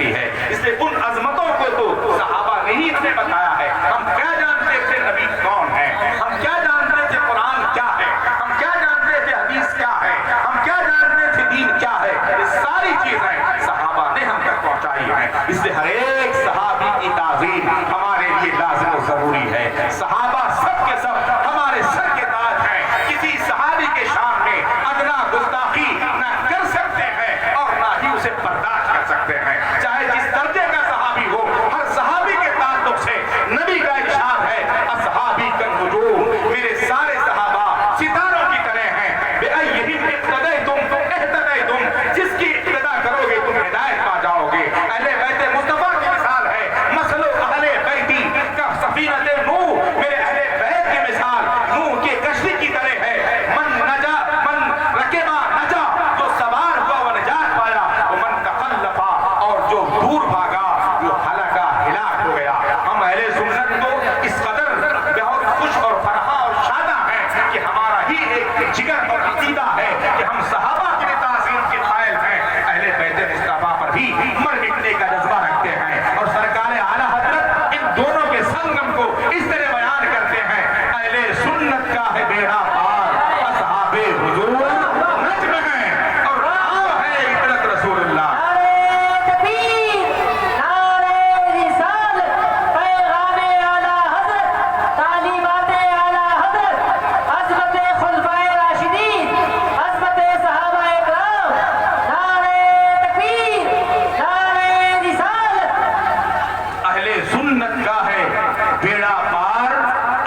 सकती है। इसलिए उन अजमतों को तो सहाबा ने ही हमें बताया है। हम क्या जानते थे नबी कौन है, हम क्या जानते थे कुरान क्या है, हम क्या जानते थे हदीस क्या है, हम क्या जानते थे दीन क्या है, ये सारी चीजें सहाबा ने हम तक पहुंचाई है। इसलिए हर एक सहाबी की ताज़ीम हमारे लिए लाज़िम और जरूरी है। सहाबा सब के सब हमारे सर के ताज हैं। किसी सहाबी के शान में अदना गुस्ताखी न कर सकते हैं और ना ही उसे बर्दाश्त कर सकते हैं। चाहे जिस दर्जे का सहाबी हो, हर सहाबी के ताल्लुक से नबी का इरशाद है, असहाबी कन नुजूम, मेरे सारे सहाबा सितारों की तरह हैं। बेअय्यहिम इक्तदैतुम एहतदैतुम, जिसकी इक्तदा करोगे तुम हिदायत पा जाओगे। अहले बैत मुस्तफा की मिसाल है मसलो अहले बैती का सफीनते नूह, मेरे अहले बैत की मिसाल नूह के कश्ती की तरह है। मन नजा मन रकेबा नजा, जो सवार हुआ वो निजात पाया, वो मन तखल्लफा और जो दूर भागा वो हलाका हिलाक हो गया। हम अहले सुन्नत तो इस कदर बहुत खुश और फरहा और शादा हैं कि हमारा ही एक जिगर और अकीदा है कि हम सहाबा की ताज़ीम के कायल हैं। अहले बैत मुस्तफा पर भी मर मिटने का जज्बा रखते हैं और सरकार आला हजरत इन दोनों के संगम को इस तरह बयान करते हैं, अहले सुन्नत का है बेड़ा पार, असहाबे हुजूर नज्म है और नाम है इतरत रसूलुल्लाह। अहले सुन्नत का है बेड़ा पार,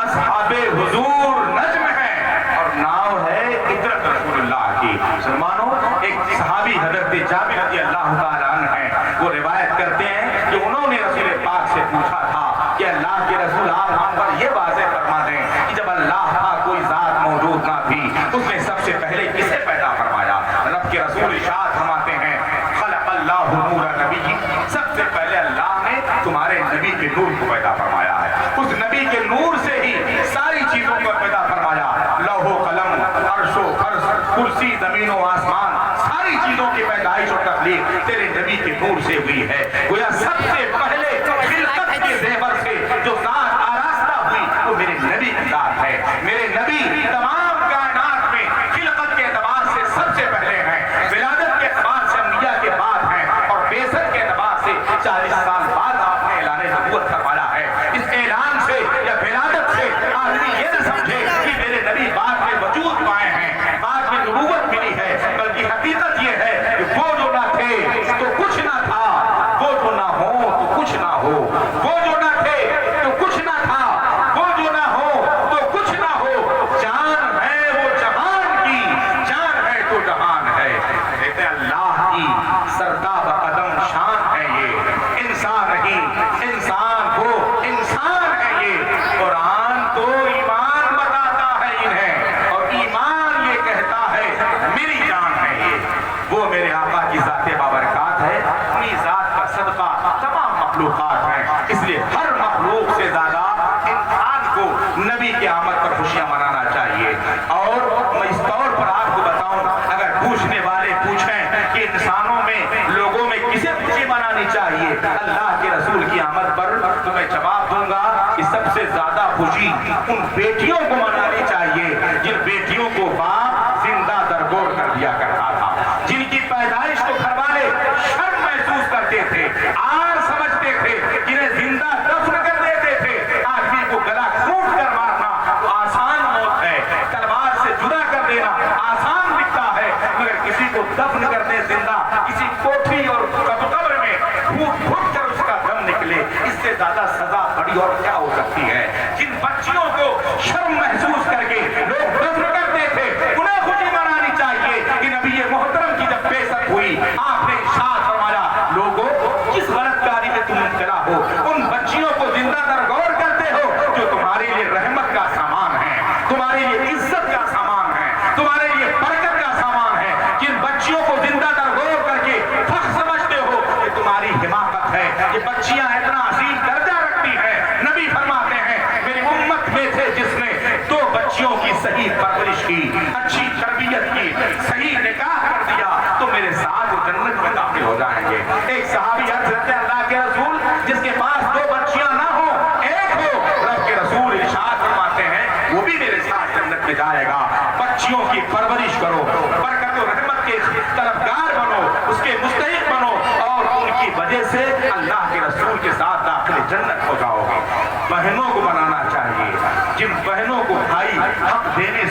असहाबे हुजूर नज्म है और नाव है इतरत रसूलुल्लाह की। मुसलमानों, एक सहाबी हजरत जाबिर रज़ी अल्लाह ताला अन्हु हैं, वो रिवायत करते हैं कि उन्होंने रसूल पाक से पूछा था कि अल्लाह के रसूल आप हम पर ये वाज़ेह फरमा दें कि जब अल्लाह था कोई ज़ात मौजूद ना थी, उसने सबसे पहले किसे पैदा फरमाया? रब के रसूल इरशाद फरमाते हैं, खलक़ल्लाहु नूर नबी, सबसे पहले अल्लाह ने तुम्हारे नबी के नूर को पैदा फरमाया है। उस नबी के नूर से ही सारी चीजों को पैदा फरमाया। लौहो कलम, अर्शो फर्श, कुर्सी, जमीन व आसमान, सारी चीजों की पैदाइश और तख्लीक तेरे नबी के नूर से हुई है। गोया सबसे पहले खिलकत के ज़ेवर से जो ज़ात आरास्ता हुई वो मेरे नबी की ज़ात है। मेरे नबी तमाम कायनात में खिलकत के एतबार से सबसे पहले हैं, विलादत के एतबार से अंबिया के बाद हैं और बेसत के एतबार से 40 साल बाद आपने ऐलान नबूवत करवाया है। इस ऐलान से या विलादत से आदमी ये न समझे कि मेरे नबी बाद में वजूद पाए हैं, बाद में नबूवत मिली है, बल्कि हकीकत ये है कि वो जो ना थे तो कुछ ना था, वो जो ना हो तो कुछ ना हो, वो जो ना थे तो कुछ ना था, वो जो ना हो तो कुछ ना हो। जान है वो जहान की, जान है तो जहान है। कहते अल्लाह की सरताब कदम शान है ये, इंसान नहीं इंसान वो इंसान है ये। कुरान तो ईमान बताता है इन्हें और ईमान ये कहता है मेरी जान है ये। वो मेरे आका की ज़ात बाबरकात है, उन्हीं ज़ात का सदका तमाम मखलूक़ात हैं। इसलिए हर मखलूक से ज़्यादा इंसान को नबी के आमद पर खुशियाँ मनाना चाहिए। और मैं इस तौर पर आपको बताऊं, अगर पूछने वाले पूछें कि इंसानों में लोगों में किसे खुशी मनानी चाहिए अल्लाह के रसूल की आमद पर, तो मैं जवाब दूंगा कि सबसे ज्यादा खुशी उन बेटियों को मनानी चाहिए जिन बेटियों को बाप जिंदा दरगोर कर दिया करता था, जिनकी पैदाइश को घर वाले शर्म महसूस करते थे, आर समझते थे, जिन्हें जिंदा दफन कर देते थे। आदमी को गला घोंट कर मारना तो आसान मौत है, तलवार से जुदा कर देना आसान दिखता है, मगर किसी को दफन करने जिंदा किसी कोठरी और कब्र में फूट फूट कर उसका दम निकले, इससे ज्यादा सजा बड़ी और क्या हो सकती है। जिन बच्चियों को शर्म महसूस करके लोग दफन करते थे, उन्हें खुशी मनानी चाहिए कि नबी मोहतरम की जब बेइज्जत हुई आपने इरशाद फरमाया, लोगों किस गलत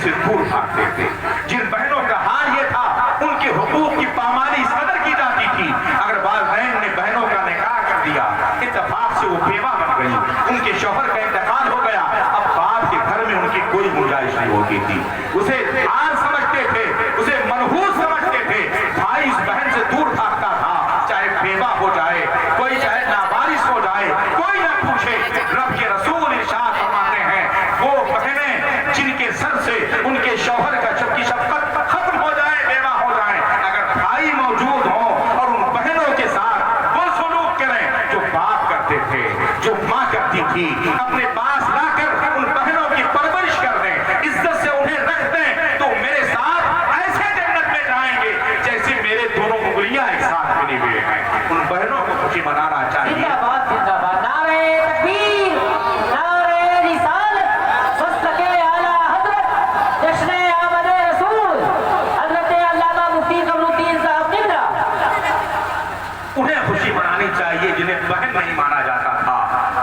से दूर भागते थे। जिन बहनों का हाल ये था, उनके हुकूक की पामाली इस कदर की जाती थी, अगर वालिदैन ने बहनों का निकाह कर दिया, इत्तेफाक से वो बेवा बन गई, उनके शौहर का इंतकाल हो गया, अब बाप के घर में उनकी कोई गुंजाइश नहीं होती थी। उसे हार समझते थे, उसे मनहूस समझते थे। भाई इस बहन से दूर भागता था, चाहे बेवा हो जाए, कोई चाहे नाबालिग हो जाए, कोई न पूछे। रब के रसूल इरशाद फरमाते हैं, वो बहनें जिनके सर से उनके शौहर का की शफकत खत्म हो जाए, बेवा हो जाए, अगर भाई मौजूद हो और उन बहनों के साथ वो सलूक करें जो बाप करते थे, जो माँ करती थी, अपने पास लाकर उन बहनों की परवरिश कर दें, इज्जत से उन्हें रख दें, तो मेरे साथ ऐसे जन्नत में जाएंगे जैसे मेरे दोनों उंगलियां एक साथ मिली हुए हैं। उन बहनों को खुशी मनाना चाहिए। जिंदाबाद जिंदाबाद, नारे तकबीर, नारे रिसालत, मस्तके आला हजरत, जश्न आमद रसूल, हजरत अल्लामा मुफ्ती कमरुद्दीन साहब किबला। उन्हें खुशी मनानी चाहिए जिन्हें बहन नहीं माना जाता था।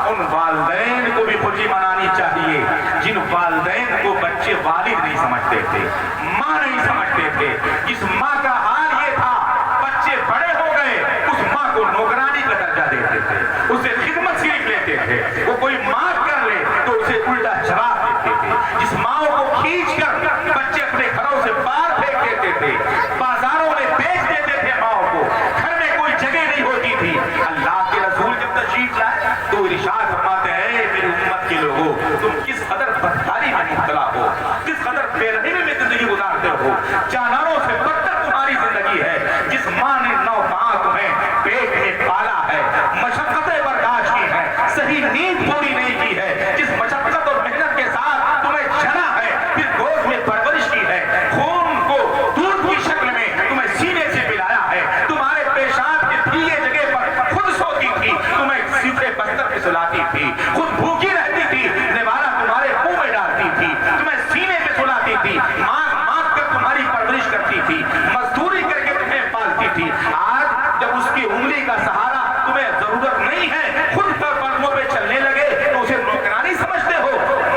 उन वालिदैन को भी खुशी मनानी चाहिए जिन वालिदैन को बच्चे वालिद नहीं समझते थे, माँ नहीं समझते थे। जिस माँ का हाल ये था, बच्चे बड़े हो गए, उस माँ को नौकरानी का दर्जा देते थे, उसे खिदमत सीख लेते थे। वो कोई माफ कर ले तो उसे उल्टा जवाब देते थे। जिस माँ को खींच कर बच्चे अपने घरों से बाहर फेंक देते थे, बाजारों में बेच देते थे, माँ को घर में कोई जगह नहीं होती थी। अल्लाह के रसूल जब तशरीफ लाए तो इरशाद फरमाते हैं, मेरी उम्मत के लोगों, तुम किस कदर बदकारी में मुब्तला हो, किस कदर बेरहमी में जिंदगी गुजारते हो, जानवरों से बदतर तुम्हारी जिंदगी है। जिस माँ ने 9 माह तुम्हें पेट में पाला है, मशक्कतें बर्दाश्त की है, सही नींद पूरी नहीं की है, जिस मशक्कत और मेहनत के साथ तुम्हें जना है, फिर गोद में परवरिश की है, खून को दूध की शक्ल में तुम्हें सीने से पिलाया है, तुम्हारे पेशाब की दिए जगह पर खुद सोती थी, तुम्हें सीधे बस्तर पे सुलाती थी, खुद भूखी रहती थी, निवाला तुम्हारे मुंह में डालती थी, तुम्हें सीने पे सुलाती थी, मांग मांग कर तुम्हारी परवरिश करती थी, मजदूरी करके तुम्हें पालती थी। आज जब उसकी उंगली का सहारा तुम्हें जरूरत नहीं है, खुद पर कदमों पे चलने लगे तो उसे नौकरानी समझते हो।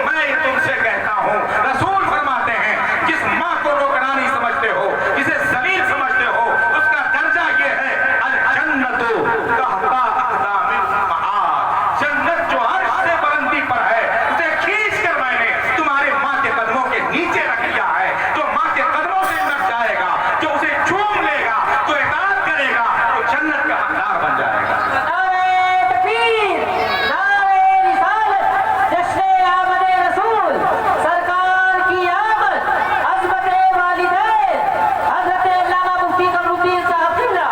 मैं तुमसे कहता हूँ, रसूल फरमाते हैं, जिस माँ को नौकरानी समझते हो, जिसे जलील समझते हो, उसका दर्जा ये है, अल जन्नतु तहता अक़दामिल उम्महात, जन्नत जो अर्श से बुलंदी पर है, उसे खींच कर मैंने तुम्हारे माँ के कदमों के नीचे रख दिया है। जो माँ के कदमों से लग जाएगा, जो उसे चूम लेगा, जो इताअत करेगा, वो जन्नत का हकदार बन जाएगा। नारे तकबीर, नारे रिसालत, जश्न आमद रसूल, सरकार की आमद, अज़मत वालिदैन, हज़रत अल्लामा मुफ्ती कमरुद्दीन साहब किबला।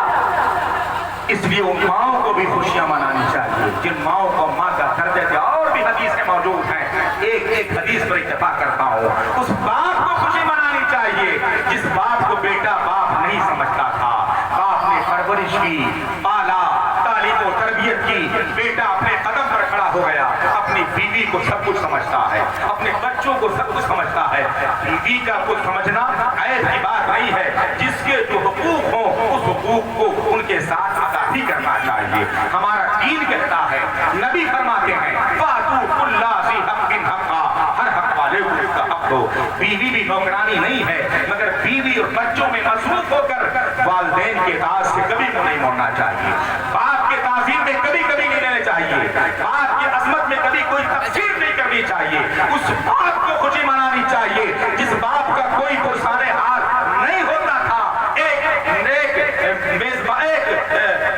इसलिए उन माओं को भी खुशियां मनानी चाहिए जिन माओं को माँ का दर्जा दिया। और भी हदीसें मौजूद हैं, एक एक हदीस पर इत्तेफाक करता हूँ। उस बाप को खुशी मनानी चाहिए जिस बाप को बेटा बाप नहीं समझता था, बाप ने परवरिश की, पाला, तालीम और तरबियत की, बेटा अपने कदम पर खड़ा हो गया, अपनी बीवी को सब कुछ समझता है, अपने बच्चों को सब कुछ समझता है। बीवी का कुछ समझना ऐब की बात नहीं है, जिसके जो हुकूक हो उस हुकूक को उनके साथ अदा भी करना चाहिए। हमारा दीन कहता है, नबी फरमाते हैं, फातू कुल्ला ज़ी हक़्क़िन हक़्क़ा, हर हक वाले को उसका हक दो। बीवी भी नौकरानी नहीं है, मगर बीवी और बच्चों में मसरूफ होकर वालिदैन के दास से कभी मुंह नहीं मोड़ना चाहिए, बाप के ताज़ीम में कभी कभी नहीं लेने चाहिए, बाप की अज़मत में कभी कोई तक़सीर नहीं करनी चाहिए। उस बाप को खुशी मनानी चाहिए जिस बाप का कोई पुरसाने हाथ नहीं होता था, एक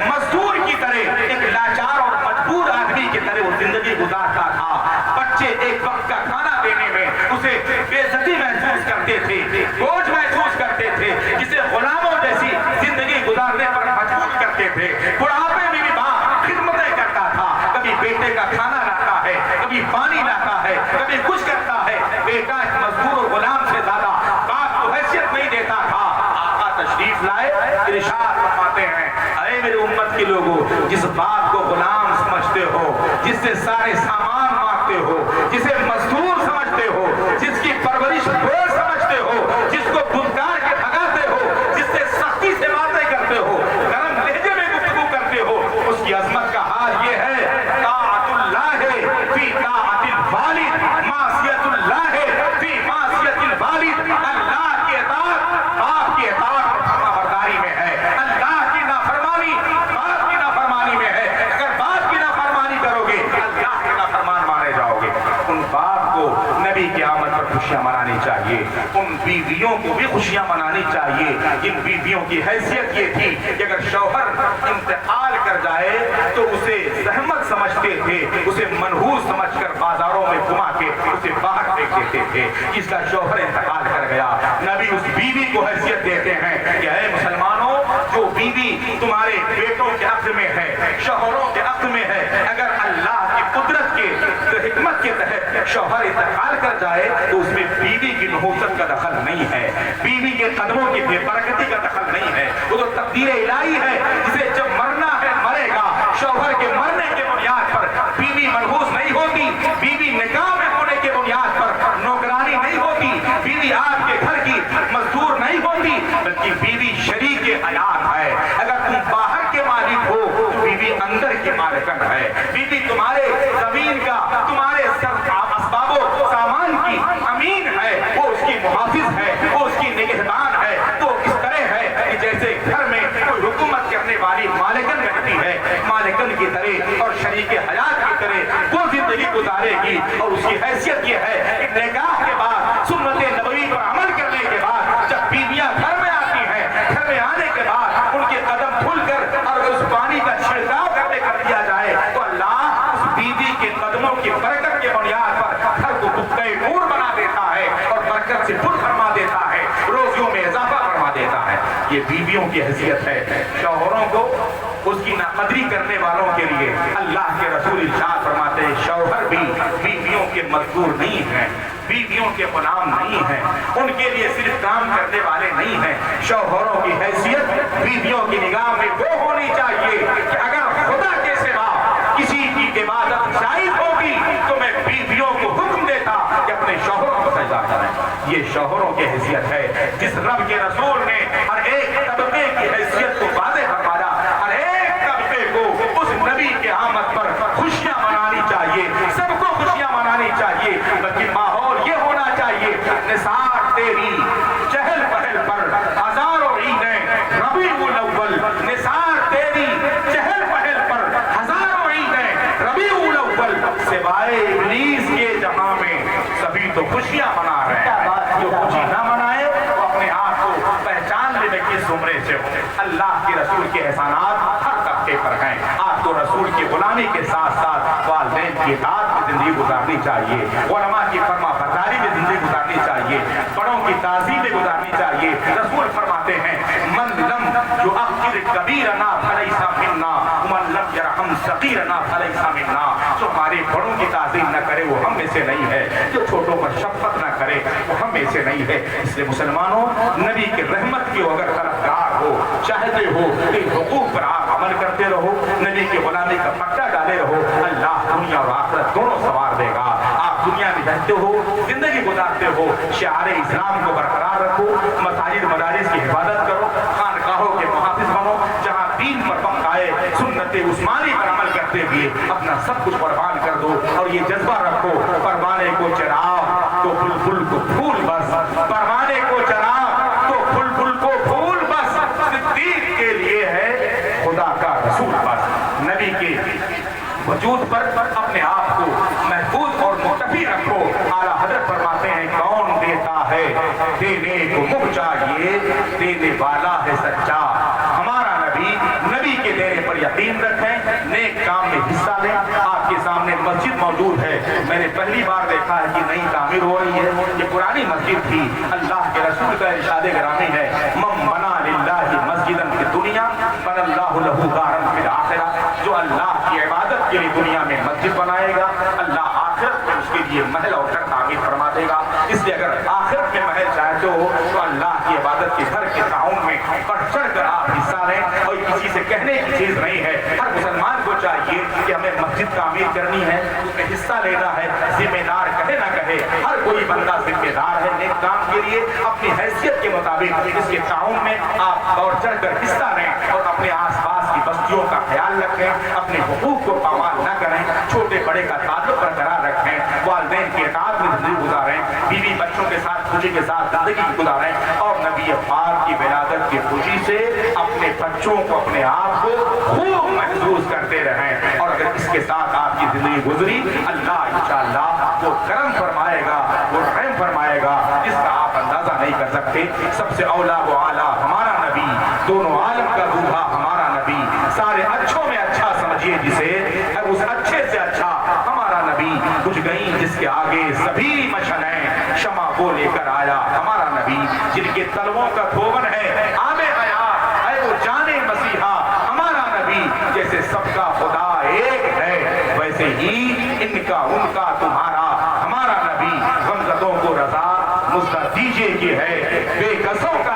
मजदूर की तरह, एक लाचार और मजबूर आदमी की तरह वो जिंदगी गुजारता था। बच्चे एक वक्त का खाना देने में उसे बेइज्जती महसूस करते थे, बोझ महसूस करते थे, जिसे गुलामों जैसी जिंदगी गुजारने पर मजबूर करते थे। बुढ़ापे में भी बाप खिदमतें करता था, कभी बेटे का खाना लाता है, कभी पानी लाता है, कभी कुछ करता है। बेटा मजदूर और गुलाम से ज्यादा बाप को हैसियत नहीं देता था। आका तशरीफ लाए, इरशाद फरमाते हैं, अरे मेरी उम्मत के लोगों, जिस बाप को गुलाम समझते हो, जिससे सारे सामान मांगते हो, जिसे मजदूर समझते हो, जिसकी परवरिश बोझ समझते हो, जिसको दुत्कार के भगाते हो, जिससे सख्ती से बातें करते हो, नरम लहजे में गुफ्तगू करते हो, उसकी अजमत का हाल ये है, ताअतुल्लाह फी ताअतिल वालिद, मासियतुल्लाह फी मासियतिल वालिद। ان بیویوں کی حیثیت یہ تھی کہ اگر شوہر انتقال کر جائے تو اسے زحمت سمجھتے تھے، اسے منحوس سمجھ کر بازاروں میں گھما کے اسے باہر پھینک دیتے تھے۔ جس کا شوہر انتقال کر گیا، نبی اس بیوی کو حیثیت دیتے ہیں کہ اے مسلمانوں، جو بیوی تمہارے بیٹوں کے عقد میں ہے، شوہروں کے عقد میں ہے، اگر اللہ کی قدرت کے حکمت کے تحت شوہر انتقال کر جائے تو اس میں بیوی کی نحوست کا دخل نہیں ہے، بیوی کے قدموں کی بے برکتی کا دخل نہیں ہے۔ وہ تو تقدیر الہی ہے، جسے جب مرنا ہے مرے گا۔ شوہر کے مرنے کے بنیاد پر بیوی منحوس نہیں ہوتی، بیوی نکاح میں ہونے کے بنیاد پر نوکرانی نہیں ہوتی، بیوی آپ کے گھر کی مزدور نہیں ہوتی، بلکہ بیوی شریک حیات ہے۔ اگر تم باہر کے مالک ہو تو بیوی اندر کے مالکن ہے۔ بیوی تمہارے زمین کا، تمہارے اسباب و سامان کی امین ہے، وہ اس کی محافظ ہے، وہ اس کی نگہبان ہے۔ تو اس طرح ہے کہ جیسے گھر میں کوئی حکومت کرنے والی مالکن رہتی ہے، مالکن کی طرح اور شریک حیات کی طرح وہ زندگی گزارے گی۔ اور اس کی حیثیت یہ ہے کہ نکاح کے بعد، سنت نبوی پر عمل کرنے کے بعد جب بیویاں گھر میں آتی ہیں، گھر میں آنے کے بعد ان کے قدم کھل کر اور اس پانی کا چھڑکاؤ کرنے کر دیا جائے تو اللہ اس بیوی کے قدموں کی برکت کے بنیاد پر گھر کو بقعہ نور بنا دیتا ہے اور برکت سے پر فرما دیتا ہے، روزیوں میں اضافہ فرما دیتا ہے۔ یہ بیویوں کی حیثیت ہے۔ شوہروں کو اس کی ناقدری کرنے والوں کے لیے اللہ کے رسول ارشاد فرماتے ہیں، شوہر بھی بیویوں کے مزدور نہیں ہیں، بیویوں کے غلام نہیں ہیں، ان کے لیے صرف کام کرنے والے نہیں ہیں۔ شوہروں کی حیثیت بیویوں کی نگاہ میں وہ ہونی چاہیے کہ اگر خدا کے سوا کسی کی عبادت جائز ہوگی تو میں بیویوں کو حکم دیتا کہ اپنے شوہروں کو سجدہ کریں۔ یہ شوہروں کی حیثیت ہے۔ جس رب کے رسول نے ہر ایک طبقے کی حیثیت کو واضح فرمایا، ہر ایک طبقے کو اس نبی کے آمد پر خوشیاں منانی چاہیے، سب کو خوشیاں منانی چاہیے، بلکہ ماحول یہ ہونا چاہیے نثار تیری چہل پہل پر ہزاروں عیدیں ربیع الاول، نثار تیری چہل پہل پر ہزاروں عیدیں ربیع الاول، سوائے ابلیس کے جہاں میں سبھی تو خوشیاں منا رہے ہیں۔ جو خوشی نہ منائے وہ اپنے آپ کو پہچان لینے کی زمرے سے ہو۔ اللہ کے رسول کے احسانات ہر طبقے پر ہیں۔ آپ کو رسول کی غلامی کے ساتھ ساتھ والدین کی اطاعت کی زندگی گزارنی چاہیے، علماء کی فرما برداری کی زندگی گزارنی چاہیے، بڑوں کی تعظیم گزارنی چاہیے۔ رسول فرماتے ہیں، من لم یؤخر کبیرنا فلیس منا ومن لم یرحم صغیرنا فلیس منا۔ جو ہمارے بڑوں کی تعظیم نہ کرے وہ ہم میں سے نہیں ہے، جو چھوٹوں پر شفقت نہ کرے وہ ہم میں سے نہیں ہے۔ اس لیے مسلمانوں، نبی کی رحمت کی اگر طرفدار ہو، چاہتے ہو کہ حقوق پر آپ عمل کرتے رہو، نبی کی غلامی کا پٹا ڈالے رہو، اللہ دنیا اور آخرت دونوں سوار دے گا۔ آپ دنیا میں رہتے ہو، زندگی گزارتے ہو، شعار اسلام کو برقرار رکھو، مساجد مدارس کی حفاظت کرو، خانقاہوں کے محافظ بنو، جہاں دین پر وقت آئے سنت عثمانی پر عمل کرتے ہوئے اپنا سب کچھ قربان کر دو اور یہ جذبہ رکھو، پروانے کو چراغ تو بلبل کو پھول بس، پروانے کو چراغ تو بلبل کو پھول بس، صدیق کے لیے ہے خدا کا رسول بس۔ نبی کے وجود پر اپنے آپ کو محفوظ اور متفی رکھو۔ اعلیٰ حضرت فرماتے ہیں، کون دیتا ہے دینے کو مجھ چاہیے، دینے والا ہے سچا۔ ہمارا نبی کے دینے پر یقین رکھیں، نیک کام میں حصہ لیں۔ آپ کے سامنے مسجد موجود ہے، میں نے پہلی بار دیکھا ہے کہ نئی تعمیر ہو رہی ہے، یہ پرانی مسجد تھی۔ اللہ کے رسول کا ارشاد گرامی ہے، من بنا للہ مسجدا فی الدنیا بنى اللہ لہ دارا فی الآخرہ۔ جو اللہ کی عبادت کے لیے دنیا میں مسجد بنائے گا، اللہ آخرت میں اس کے لیے محل اور گھر تعمیر فرما دے گا۔ اس لیے اگر آخرت میں محل چاہتے ہو تو اللہ کی عبادت کے گھر کے تعاون میں بڑھ چڑھ کر آپ حصہ لیں، اور کسی سے کہنے کی چیز نہیں ہے۔ ہر مسلمان کو چاہیے کہ ہمیں مسجد تعمیر کرنی ہے، اس میں حصہ لینا ہے، ذمہ دار کہے نہ کہے، ہر کوئی بندہ ذمہ دار ہے نیک کام کے لیے۔ اپنی حیثیت کے مطابق اس کے تعاون میں آپ بڑھ چڑھ کر حصہ لیں اور اپنے آس پاس کی بستیوں کا خیال رکھیں، اپنے حقوق کو پامال نہ کریں، چھوٹے بڑے کا تعلق برقرار رکھیں، والدین کی اطاعت میں زندگی گزاریں، بیوی بچوں کے ساتھ خوشی کے ساتھ زندگی گزاریں، اور نبی پاک کی ولادت کی خوشی سے اپنے بچوں کو، اپنے آپ کو خوب محسوس کرتے رہیں۔ اور اگر اس کے ساتھ آپ کی زندگی گزری، اللہ انشاءاللہ وہ کرم فرمائے گا، وہ رحم فرمائے گا جس کا آپ اندازہ نہیں کر سکتے۔ سب سے اولا و اعلیٰ ہمارا تھا ہمارا نبی، سارے اچھوں میں اچھا سمجھیے جسے، اس اچھے سے اچھا ہمارا نبی، کچھ گئیں جس کے آگے سبھی مشنیں، شمع وہ لے کر آیا ہمارا نبی، جن کے تلووں کا دھوبن ہے آب حیات، ہے وہ جانے مسیحا ہمارا نبی، جیسے سب کا خدا ایک ہے ویسے ہی ان کا تمہارا ہمارا نبی، غمزدوں کو رضا مزدہ دیجیے کہ ہے بے کسوں کا